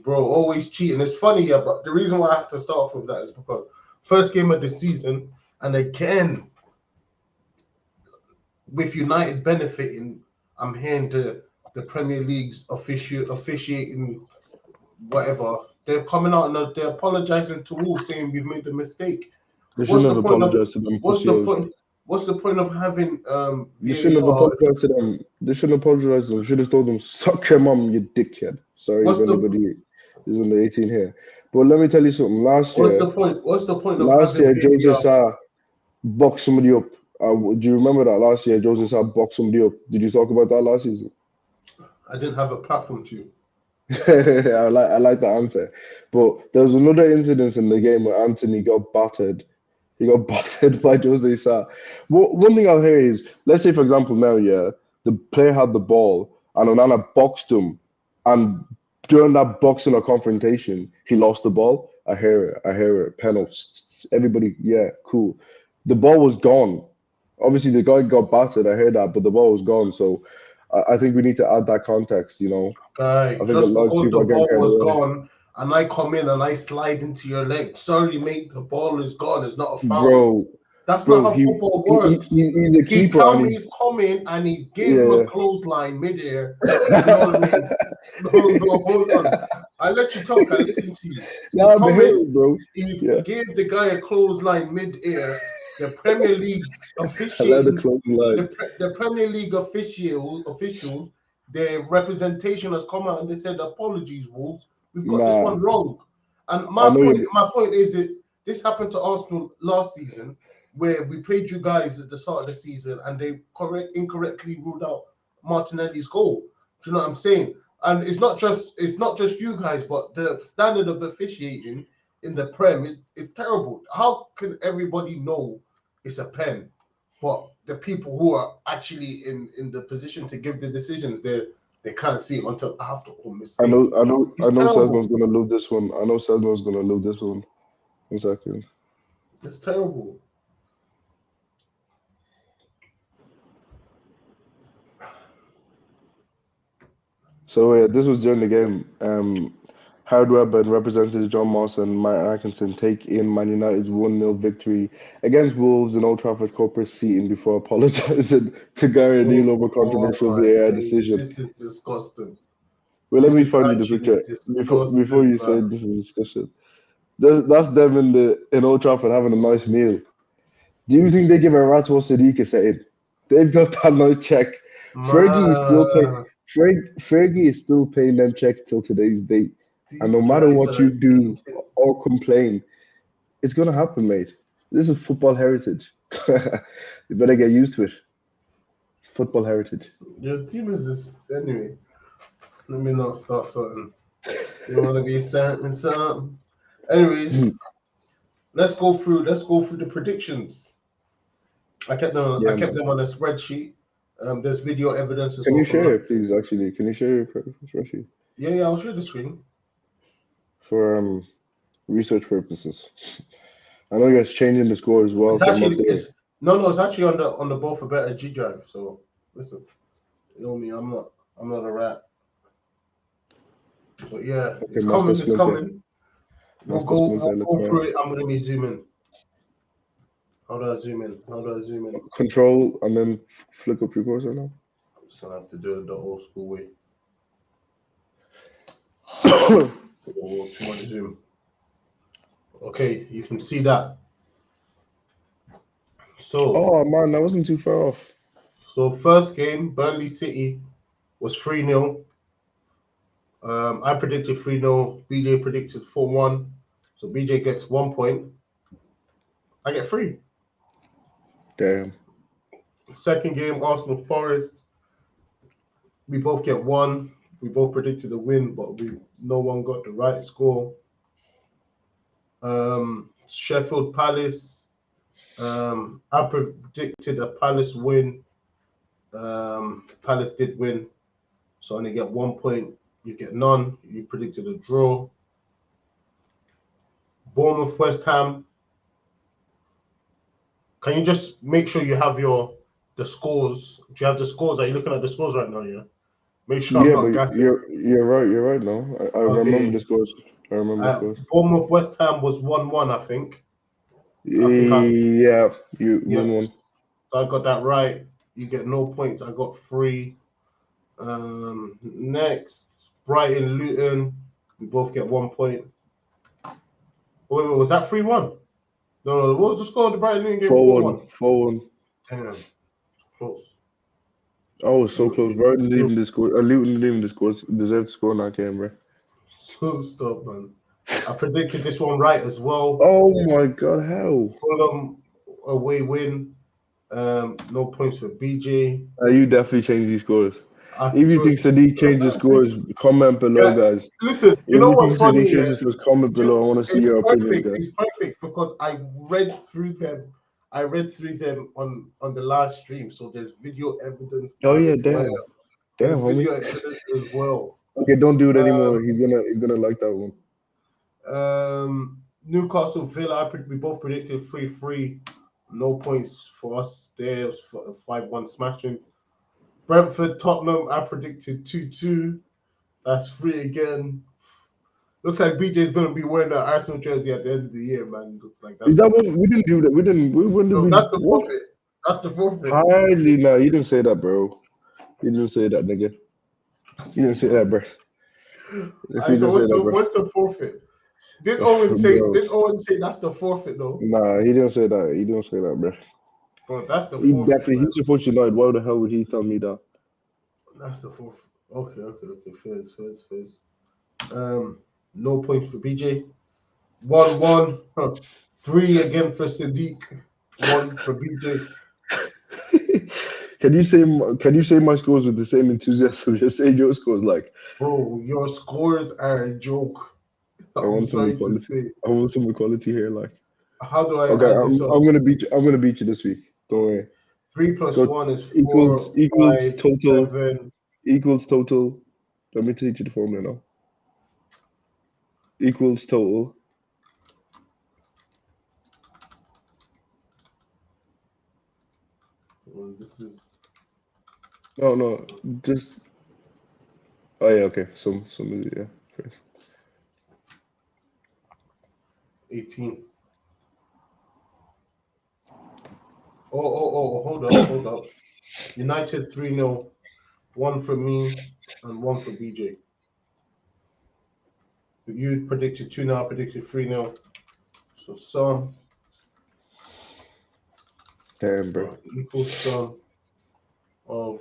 Bro, always cheating. It's funny, yeah, but the reason why I have to start off with that is because first game of the season, and again, with United benefiting, I'm hearing the Premier League's officiating whatever. They're coming out and they're apologizing to Wolves, saying we've made a mistake. They What's shouldn't the have point of apologized to them what's the pussios. point? What's the point of having They shouldn't have VAR? apologized to them. They shouldn't apologize to them. Should have told them, suck your mum, you dickhead. Sorry What's if the anybody is under 18 here. But let me tell you something. Last what's year, the point? What's the point of having Jose VAR? Sa boxed somebody up. Do you remember that last year? Jose Sa boxed somebody up. Did you talk about that last season? I didn't have a platform to. I like that answer. But there was another incident in the game where Anthony got battered. He got battered by Jose Sa. One thing I'll hear is, let's say, for example, now, yeah, the player had the ball and Onana boxed him. And during that boxing or confrontation, he lost the ball. I hear it. Penalty. Everybody, yeah, cool. The ball was gone. Obviously, the guy got battered. I heard that, but the ball was gone. So I think we need to add that context, you know. Guy, I think a just lot of because people the are getting ball carried was away. gone and I come in and I slide into your leg, sorry, mate, the ball is gone. It's not a foul. Bro, That's not how he, football works. he's a keeper and He's coming and he's gave him yeah. a clothesline midair. You know what I mean? No, hold on. I let you talk. I listen to you. He's Nah, coming. bro. He's Yeah. gave the guy a clothesline midair. The Premier League I love the officiating, closing line. the Premier League officials, their representation has come out and they said, apologies, Wolves. We've got this Nah, one wrong. And I know my point is that this happened to Arsenal last season, where we played you guys at the start of the season and they incorrectly ruled out Martinelli's goal. Do you know what I'm saying? And it's not just you guys, but the standard of officiating in the Prem is terrible. How can everybody know it's a pen, but the people who are actually in the position to give the decisions, they can't see it until after all mistake. I know terrible. Sesno's gonna lose this one. I know Sesno's gonna lose this one. 1 second. It's terrible. So yeah, this was during the game. Howard Webber and representative John Moss and Mike Atkinson take in Man United's 1-0 victory against Wolves in Old Trafford corporate seating before apologising to Gary O'Neill over controversial VAR decision. This is disgusting. Well, let This me is find you the actually picture before disgusting, you say man. this is discussion. That's them in Old Trafford having a nice meal. Do you think they give a rat's what Sadiq is saying? They've got that nice check. Fergie is still paying. Fergie is still paying them checks till today's date. And no matter what you do or complain, it's gonna happen, mate. This is football heritage. You better get used to it. Football heritage. Your team is this anyway. Let me not start something. You want to be starting something? Anyways, let's go through the predictions. I kept them on a spreadsheet. There's video evidence as Can well. you share it, please? Actually, can you share your spreadsheet? Yeah, I'll share the screen for research purposes. I know you guys changing the score as well. It's actually it's actually on the ballforbetter G drive. So listen, you know me, I'm not a rat. But yeah, Okay, it's coming. We'll go through it. I'm gonna be zooming. How do I zoom in? Control and then flick up your cursor now. I'm just gonna have to do it the old school way. Too much zoom. Okay, you can see that. So oh man, that wasn't too far off. So first game, Burnley City was 3-0. I predicted 3-0. BJ predicted 4-1. So BJ gets 1 point. I get 3. Damn. Second game, Arsenal Forest. We both get one. We both predicted a win, but no one got the right score. Sheffield Palace. I predicted a Palace win. Palace did win, so I only get 1 point. You get none. You predicted a draw. Bournemouth, West Ham. Can you just make sure you have the scores? Do you have the scores? Are you looking at the scores right now? Yeah. Make sure I'm Yeah, not but gassing. you're right. You're right. No, I remember the scores. I remember the scores. Bournemouth, West Ham was 1-1. I think. Yeah, you 1-1. So I got that right. You get no points. I got 3. Next, Brighton, Luton. We both get 1 point. Wait, was that 3-1? No. What was the score of the Brighton Luton game? 4-1. 4-1. Damn, close. Oh, so close. Brighton didn't even score. Luton didn't even deserve to score in that game, bro. So stop, man. I predicted this one right as well. Oh my God, how? Fulham away win. No points for BJ. You definitely changed these scores. If you think Sadiq changes scores, comment below, guys. Listen, you know what's funny? If you think Sadiq changes scores, comment below. I want to see your opinions, guys. It's perfect because I read through them. I read through them on the last stream, so there's video evidence. Oh yeah, damn, homie. Video evidence as well. Okay, don't do it anymore. He's gonna like that one. Newcastle Villa. We both predicted 3-3. No points for us there. It was a 5-1 smashing. Brentford Tottenham. I predicted 2-2. That's 3 again. Looks like BJ is going to be wearing the Arsenal jersey at the end of the year, man. Looks like that. Is that what we didn't do that? We didn't. That's the forfeit. That's the forfeit. Highly, no, you didn't say that, bro. You didn't say that, nigga. You didn't say that, bro. What's the forfeit? Did Owen say that's the forfeit though? Nah, he didn't say that. He didn't say that, bro. Bro, that's the forfeit. Definitely, he supports United. Why the hell would he tell me that? That's the forfeit. Okay. Fairs. No points for BJ. 1-1. 3 again for Sadiq. 1 for BJ. Can you say my scores with the same enthusiasm? Just say your scores, like. Bro, your scores are a joke. I want some equality here, like. How do I? Okay, I'm gonna beat you. I'm gonna beat you this week. Don't worry. 3 plus 1 is 4. Equals 5, total. 7. Equals total. Let me teach you the formula now. Equals total. Well, this is. No. Just. Oh yeah. Okay. Some yeah. First. 18. Oh, hold up. United 3-0. 1 for me and 1 for BJ. You predicted 2-0, I predicted 3-0. So sum. Damn, bro. Equal sum of.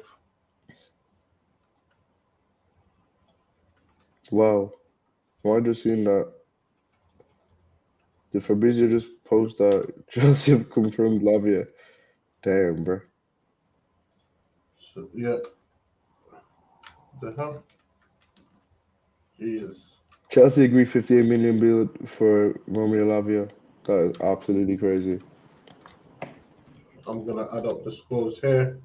Wow. Why just seeing that? Did Fabrizio just post that Chelsea have confirmed Lavia? Damn, bro. So, yeah. The hell? Jesus. Chelsea agreed 58 million bill for Romeo Lavia. That is absolutely crazy. I'm gonna add up the scores here.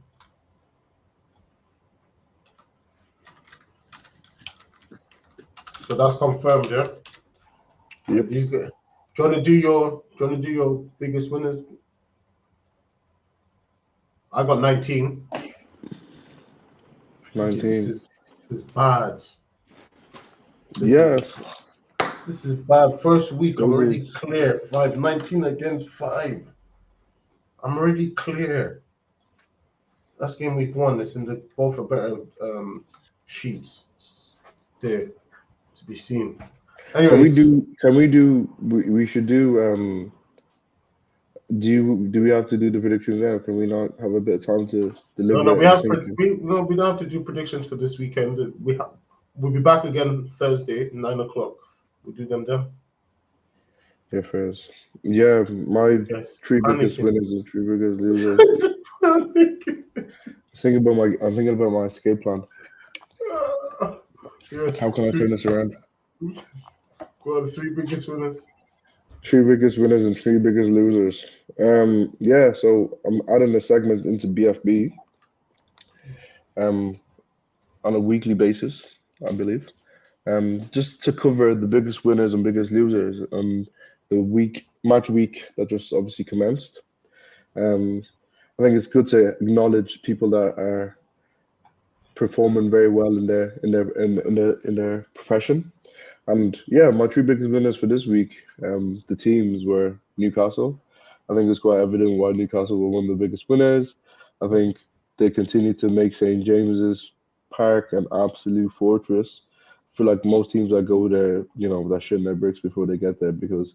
So that's confirmed, yeah? Yep. Do you want to do your biggest winners? I got 19. 19. This is bad. This is bad. First week, I'm already clear. 19 against 5. I'm already clear. That's game week 1. It's in the ballforbetter sheets there to be seen. Anyways, we should do do we have to do the predictions now? Can we not have a bit of time to deliver? No, we don't have to do predictions for this weekend. We'll be back again Thursday, 9 o'clock. We'll do them then. Yeah, first. Yeah, my 3 biggest winners and 3 biggest losers. I'm thinking about my escape plan. Yeah, How can I turn this around? well, the three biggest winners. Three biggest winners and three biggest losers. Yeah, so I'm adding a segment into BFB um on a weekly basis, I believe. Just to cover the biggest winners and biggest losers on the match week that just obviously commenced. Um, I think it's good to acknowledge people that are performing very well in their profession. And yeah, my three biggest winners for this week, the teams were Newcastle. I think it's quite evident why Newcastle were one of the biggest winners. I think they continue to make St James's Park an absolute fortress. I feel like most teams that go there, they're shitting their bricks before they get there because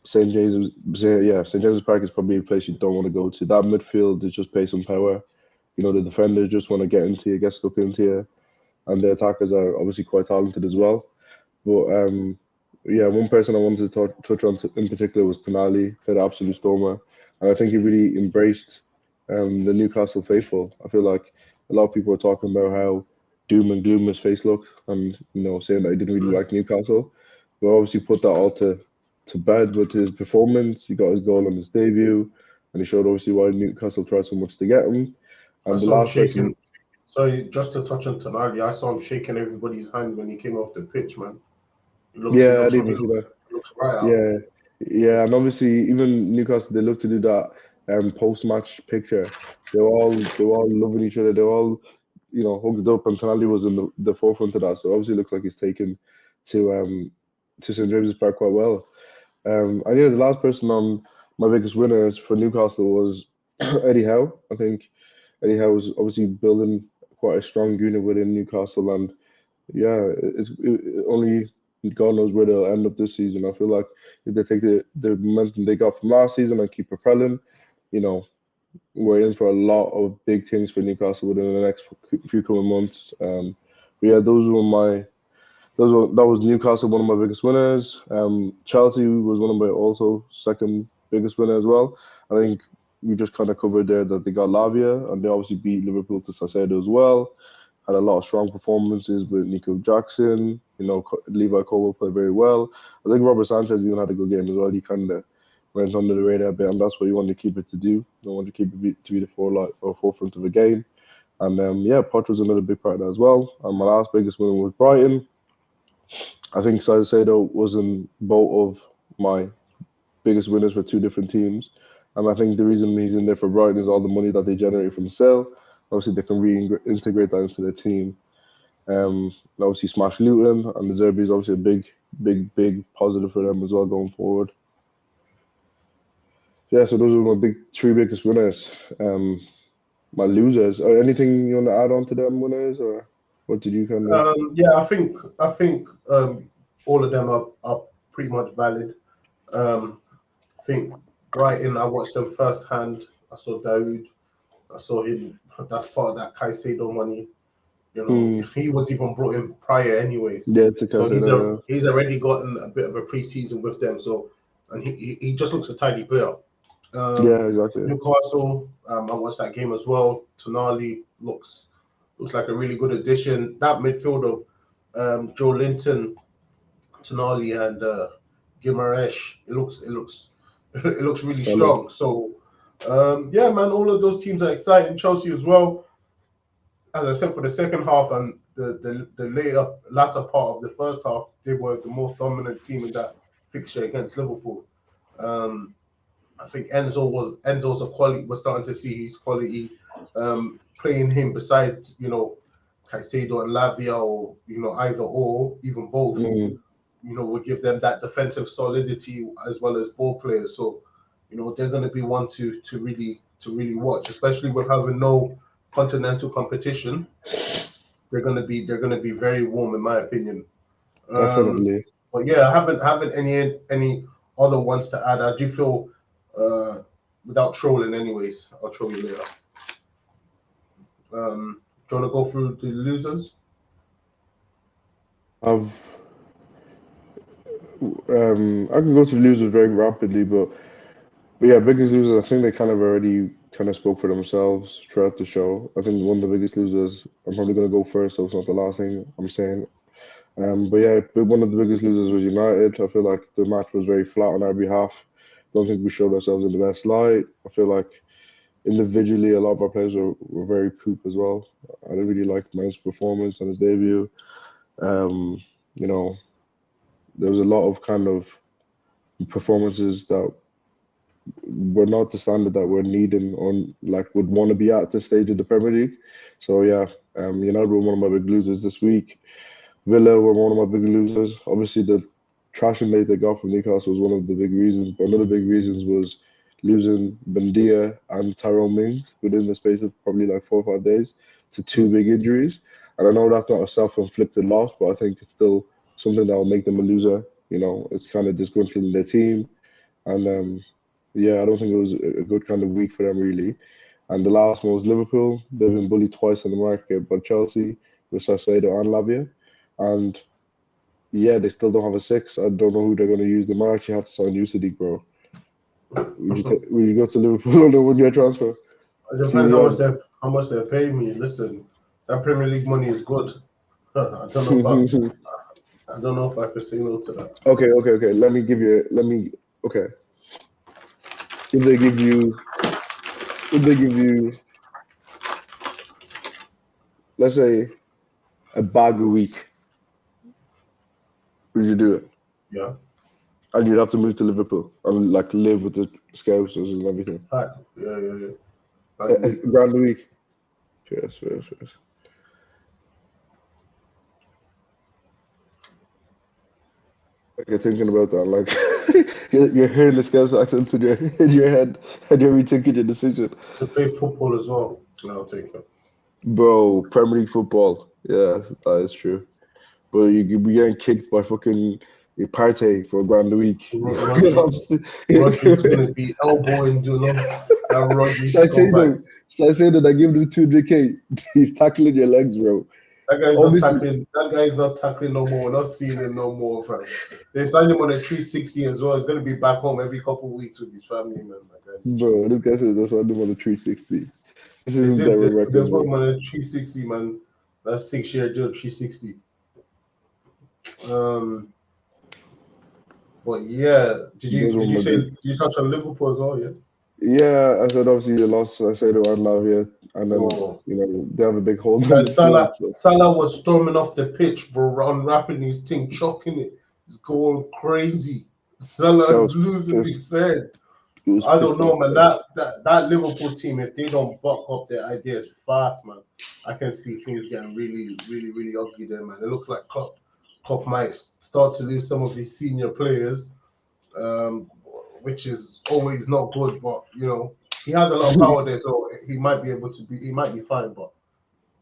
St James's Park is probably a place you don't want to go to. That midfield is just pace and power. The defenders just want to get into you, get stuck into you, and the attackers are obviously quite talented as well. But yeah, one person I wanted to touch on in particular was Tonali, played an absolute stormer, and I think he really embraced the Newcastle faithful. I feel like a lot of people are talking about how doom and gloom his face looked, and saying that he didn't really like Newcastle. But obviously put that all to bed with his performance. He got his goal on his debut, and he showed obviously why Newcastle tried so much to get him. I And the saw him last shaking. person, Sorry, just to touch on Tonali, I saw him shaking everybody's hand when he came off the pitch, man. He yeah, I looks, didn't even see that. looks right out. Yeah, yeah, and obviously even Newcastle they love to do that post-match picture. They were all loving each other. They were all hugged up, and Tonali was in the forefront of that. So obviously it looks like he's taken to St James's Park quite well. And yeah, the last person on my biggest winners for Newcastle was Eddie Howe. I think Eddie Howe was obviously building quite a strong unit within Newcastle, and yeah, only God knows where they'll end up this season. I feel like if they take the momentum they got from last season and keep propelling, you know, we're in for a lot of big things for Newcastle within the next few coming months. But yeah, that was Newcastle, one of my biggest winners. Chelsea was one of my also second biggest winner as well. I think we just kind of covered there that they got Lavia and they obviously beat Liverpool to Caicedo as well. Had a lot of strong performances with Nico Jackson. Levi Colwill played very well. I think Robert Sanchez even had a good game as well. He kind of went under the radar a bit, and that's what you want to keep it to do. You don't want to keep it to be the forefront of the game. And yeah, Poch was another big part of that as well. And my last biggest win was Brighton. I think Caicedo was in both of my biggest winners for two different teams. And I think the reason he's in there for Brighton is all the money that they generate from the sale. Obviously, they can reintegrate that into their team. Obviously, smash Luton, and the Derby is obviously a big positive for them as well going forward. Yeah, so those are my three biggest winners. My losers. Anything you want to add on to them winners, or what did you kind of? Yeah, I think all of them are pretty much valid. I think Brighton, I watched them firsthand. I saw Daoud. I saw him. That's part of that Caicedo money. He was even brought in prior, anyways. Yeah, to So Caicedo. he's already gotten a bit of a preseason with them. So, and he just looks a tidy player. Yeah, exactly. Newcastle, I watched that game as well. Tonali looks like a really good addition. That midfield of Joe Linton, Tonali, and Guimaraes, it looks it looks really Solid. strong. So yeah, man, all of those teams are exciting. Chelsea as well. As I said, for the second half and the latter part of the first half, they were the most dominant team in that fixture against Liverpool. I think Enzo's a quality. We're starting to see his quality. Playing him beside Caicedo and Lavia, or either or, even both. Will give them that defensive solidity as well as ball players. So they're going to be one to really watch, especially with having no continental competition. They're going to be very warm, in my opinion. Definitely. But yeah, I haven't any other ones to add. I do feel without trolling, anyways. I'll troll you later. Do you want to go through the losers? I can go to losers very rapidly, but yeah, biggest losers. I think they kind of already kind of spoke for themselves throughout the show. I think one of the biggest losers. I'm probably gonna go first, so it's not the last thing I'm saying. But yeah, one of the biggest losers was United. I feel like the match was very flat on our behalf. Don't think we showed ourselves in the best light. I feel like individually, a lot of our players were very poop as well. I didn't really like Mount's performance on his debut. Um, you know, there was a lot of kind of performances that were not the standard that we're needing on like would want to be at this stage of the Premier League. So yeah, United were one of my big losers this week. Villa were one of my big losers. Obviously, the trashing rate they got from Newcastle was one of the big reasons. But another big reasons was losing Bendia and Tyrone Mings within the space of probably like 4 or 5 days to two big injuries. And I know that's not a self-inflicted loss, but I think it's still something that will make them a loser. It's kind of disgruntling their team. And yeah, I don't think it was a good kind of week for them, really. And the last one was Liverpool. They've been bullied twice in the market by Chelsea with Caicedo and Lavia. And yeah, they still don't have a six. I don't know who they're going to use. They might actually have to sign Usyk, bro. Would you go to Liverpool on a 1-year transfer? It depends how much they're paying me. Listen, that Premier League money is good. I don't know if I could say no to that. Okay. Okay. If they give you, let's say, a bag a week, would you do it? Yeah. And you'd have to move to Liverpool and like live with the Scousers and everything. Yeah. Grand a week. Yes. You're thinking about that, like you're hearing the Scouse accent in your head, and you're rethinking your decision. To play football as well, I'll take it. Bro, Premier League football. Yeah, that is true. But you be getting kicked by fucking Partey for $1,000 a week. Rodri's gonna be elbowing Duno. That Rodri's go back. Caicedo, that gave him 200K. He's tackling your legs, bro. That guy's not tackling. That guy's not tackling no more. We're not seeing him no more, fam. They signed him on a 360 as well. He's gonna be back home every couple of weeks with his family, man. Bro, this guy says that's signed him on a 360. This isn't that record. There's one on a 360, man. That's 6-year deal, 360. But yeah, did you touch on Liverpool as well? Yeah. Yeah, I said obviously they lost Caicedo and Lavia, and then they have a big hole. Salah was storming off the pitch, bro, unwrapping his thing, chucking it. He's going crazy. Salah is losing his head. I don't know, man. That Liverpool team, if they don't buck up their ideas fast, man, I can see things getting really, really, really ugly there, man. It looks like Klopp might start to lose some of his senior players, which is always not good. But he has a lot of power there, so he might be fine. But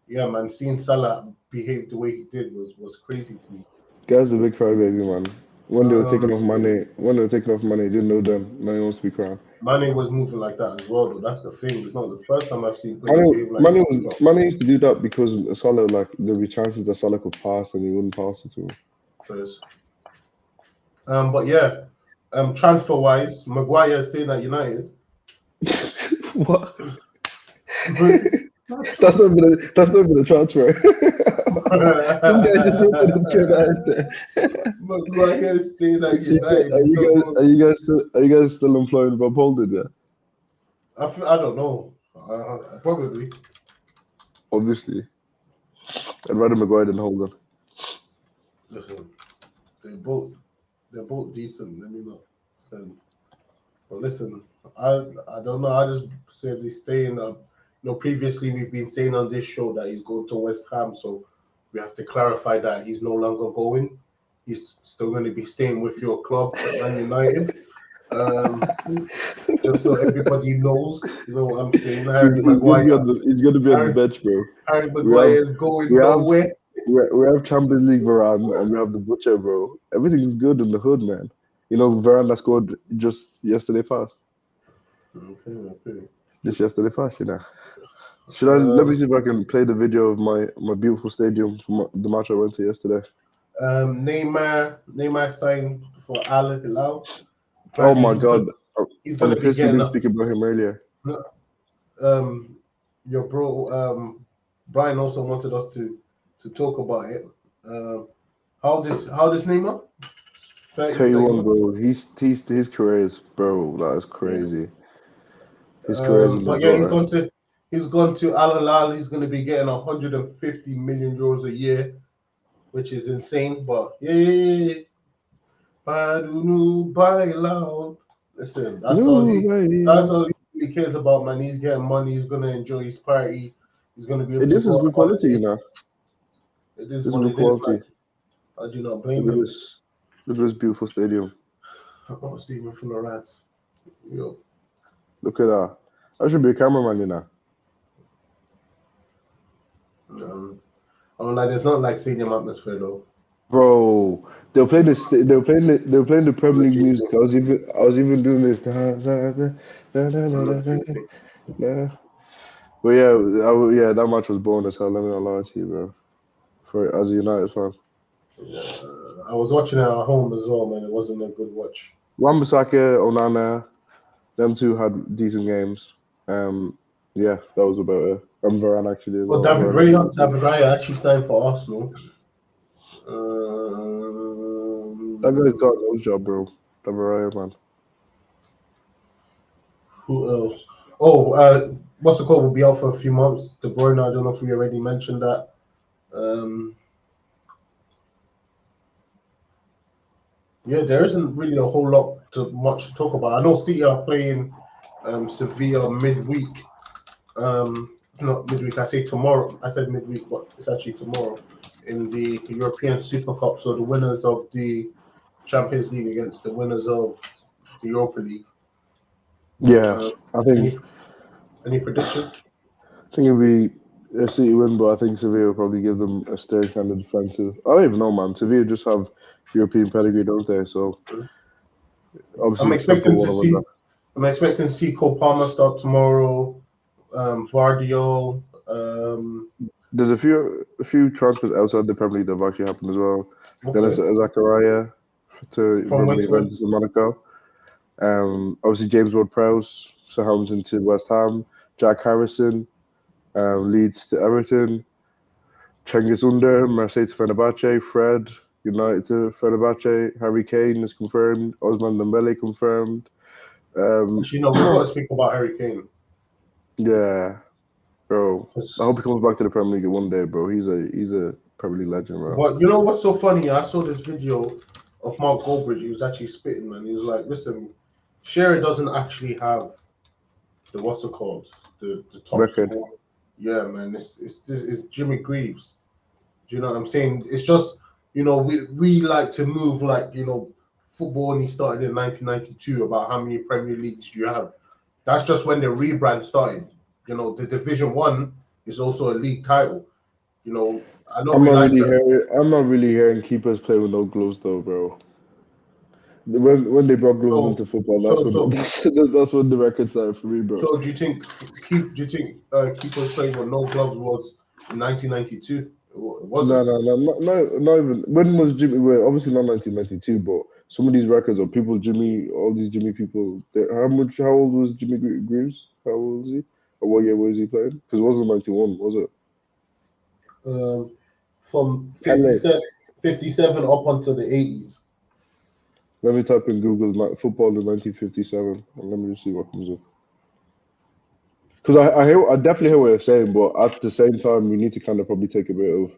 yeah, man, seeing Salah behave the way he did was crazy to me. Guy's a big crybaby, man. When they were taking off money, didn't know them. Now he wants to be crying. Mane was moving like that as well, though. That's the thing. It's not the first time I've seen Mane used to do that because Salah, like, there'd be chances that Salah could pass and he wouldn't pass it to him. First. But yeah, transfer-wise, Maguire staying at United. What? That's not been a transfer. This guy just went to the trade out there. Maguire staying at United. Are you guys still employing Rob Holding there? I don't know. Probably. Obviously. I'd rather Maguire than Holding. Listen, they're both decent. Let me not say. But listen, I don't know. I just said he's staying up. Previously we've been saying on this show that he's going to West Ham, so we have to clarify that he's no longer going. He's still going to be staying with your club, Man United. Just so everybody knows, what I'm saying. Harry Maguire. He's going to be on the bench, bro. Harry Maguire is going nowhere. We have Champions League Varane and we have the Butcher, bro. Everything is good in the hood, man. Varane that scored just yesterday fast. Okay. Just yesterday fast, Should I let me see if I can play the video of my beautiful stadium from the match I went to yesterday. Neymar signed for Al Hilal. Oh my God! He's going to be speaking about him earlier. your bro Brian also wanted us to talk about it. How this Neymar? 31, 31. bro. His career is, bro. That is Yeah. crazy. His career is in the But yeah, gutter. he's gone to Al Hilal. He's going to be getting 150 million euros a year, which is insane. But yeah, buy loud. Listen, No that's way. all he really cares about, man. He's getting money. He's going to enjoy his party. He's going to be able to This is go on good quality, holiday. you know. It is This is what good it is, man. quality. I do not blame Look at him. this. Look at this beautiful stadium. Oh, Stephen from the Rats. Yo. Look at that. I should be a cameraman, you know. I'm like, there's not like stadium atmosphere though. Bro, they were playing this. They were playing the Premier League music. I was even doing this. Da, da, da, da, da, I'm da, not da, joking. da. But yeah, yeah, that match was boring as hell. Let me not lie to you, bro. For as a United fan, Yeah, I was watching it at home as well, man. It wasn't a good watch. Wan-Bissaka, Onana, them two had decent games. Yeah, that was about it. And Varane actually as Well, well. Varane had a good game. David Raya actually signed for Arsenal. That guy's Um, got no job, bro. That Varane, man. who else? Oh, what's the call? Will be out for a few months. De Bruyne. I don't know if we already mentioned that. Um, yeah, there isn't really a whole lot much to talk about. I know City are playing Sevilla midweek. Not midweek. I say tomorrow. I said midweek, but it's actually tomorrow in the European Super Cup. So the winners of the Champions League against the winners of the Europa League. Yeah, Uh, I think any predictions? I think it'll be a City win, but I think Sevilla will probably give them a stern kind of defensive. I don't even know, man. Sevilla just have European pedigree, don't they? So I'm obviously, except for expecting one to of them. see. I'm expecting to see Cole Palmer start tomorrow. Vardiol. There's a few transfers outside the Premier League that have actually happened as well. Dennis Okay. Zakaria From from which one? Juventus and Monaco. Obviously James Ward-Prowse, Southampton to West Ham. Jack Harrison, Leeds to Everton. Cengiz Under, Marseille to Fenerbahce. Fred, United to Fenerbahce. Harry Kane is confirmed. Osman Dembele confirmed. Actually, no. We've got to speak about Harry Kane. Yeah, bro. I hope he 'Cause- comes back to the Premier League one day, bro. He's a Premier League legend, bro. But you know what's so funny? I saw this video of Mark Goldbridge. He was actually spitting, man. He was like, "Listen, Shearer doesn't actually have the what's it called? The top Record. score. Yeah, man. It's Jimmy Greaves. Do you know what I'm saying? It's just we like to move like football only started in 1992 about how many Premier Leagues do you have. That's just when the rebrand started. The Division One is also a league title. I know we like to. I'm not really hearing keepers play with no gloves though, bro. When they brought gloves So into football, so that's when so that's when the record started for me, bro. so do you think keepers playing with no gloves was in 1992? It No, wasn't. no, no, not even. When was Jimmy? Well, obviously not 1992, but some of these records of people, Jimmy, all these Jimmy people. How old was Jimmy Greaves? How old was he? Or what year was he playing? Because it wasn't 91, was it? Um, from LA. 57 up until the 80s. Let me type in Google football in 1957, and let me just see what comes up. Because I definitely hear what you're saying, but at the same time, we need to kind of probably take a bit of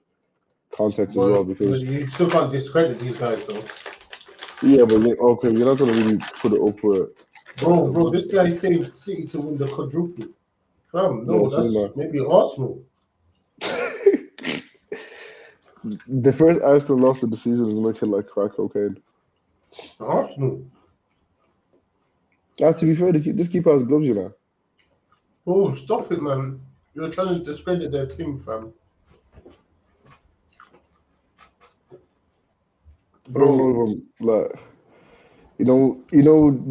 context as well, But because you still can't discredit these guys, though. yeah, but okay, you're not gonna really put it up for it. Bro, this guy saved City to win the quadruple. Fam, Yeah, no, I've seen that's that. maybe Arsenal. The first Arsenal loss of the season is looking like crack cocaine. Arsenal. To be fair, this keeper has gloves, you know. Bro, stop it, man. You're trying to discredit their team, fam. I don't know Bro, if I'm like,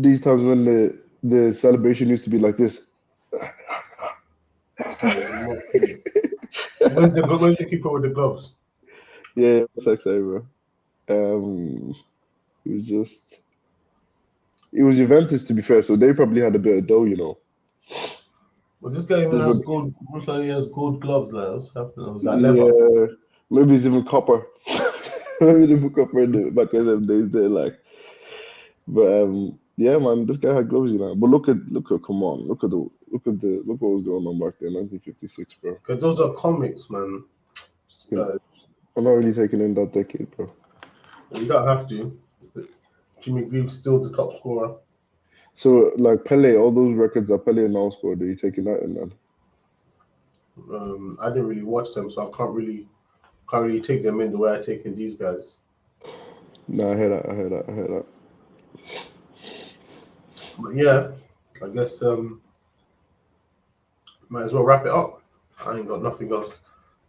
these times when the celebration used to be like this. it's more. Where's the keeper with the gloves? Yeah, sex over. It was just. It was Juventus, to be fair, so they probably had a bit of dough, you know. But this guy even This has would, gold. Looks like he has gold gloves. Like, what's happening? Was that leather? yeah, maybe it's even copper. Maybe they put copper in the back of them days there, like. But yeah, man, this guy had gloves, you know. But come on, look what was going on back then, 1956, bro. Because those are comics, man. You know, Uh, I'm not really taking in that decade, bro. you don't have to. Jimmy Greaves still the top scorer. So like Pele, all those records that Pele now scored, are you taking that in then? I didn't really watch them, so I can't really take them in the way I take in these guys. No, I hear that. I hear that. I hear that. But yeah, I guess might as well wrap it up. I ain't got nothing else.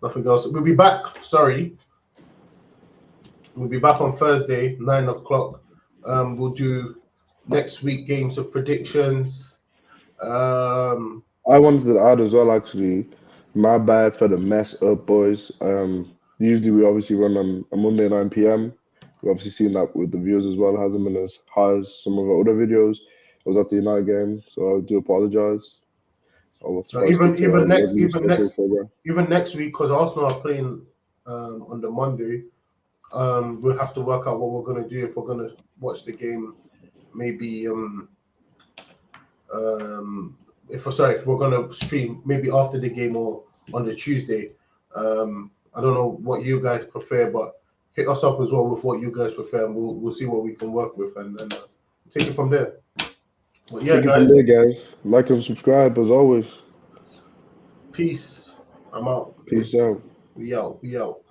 Nothing else. We'll be back. Sorry, we'll be back on Thursday, 9 o'clock. We'll do next week games of predictions. I wanted to add as well, actually. My bad for the mess up, boys. Usually we obviously run on a Monday 9 p.m. We've obviously seen that with the views as well. It hasn't been as high as some of our other videos. I was at the United game, so I do apologize. I will So try to stick to our regularly scheduled program. even next week, because Arsenal are playing on the Monday. We'll have to work out what we're gonna do if we're gonna watch the game. Maybe if we're gonna stream maybe after the game or on the Tuesday. I don't know what you guys prefer, but hit us up as well with what you guys prefer, and we'll see what we can work with and take it from there. But yeah, Take it from guys, there, guys. Like and subscribe as always. peace. I'm out. Peace out. We out. We out.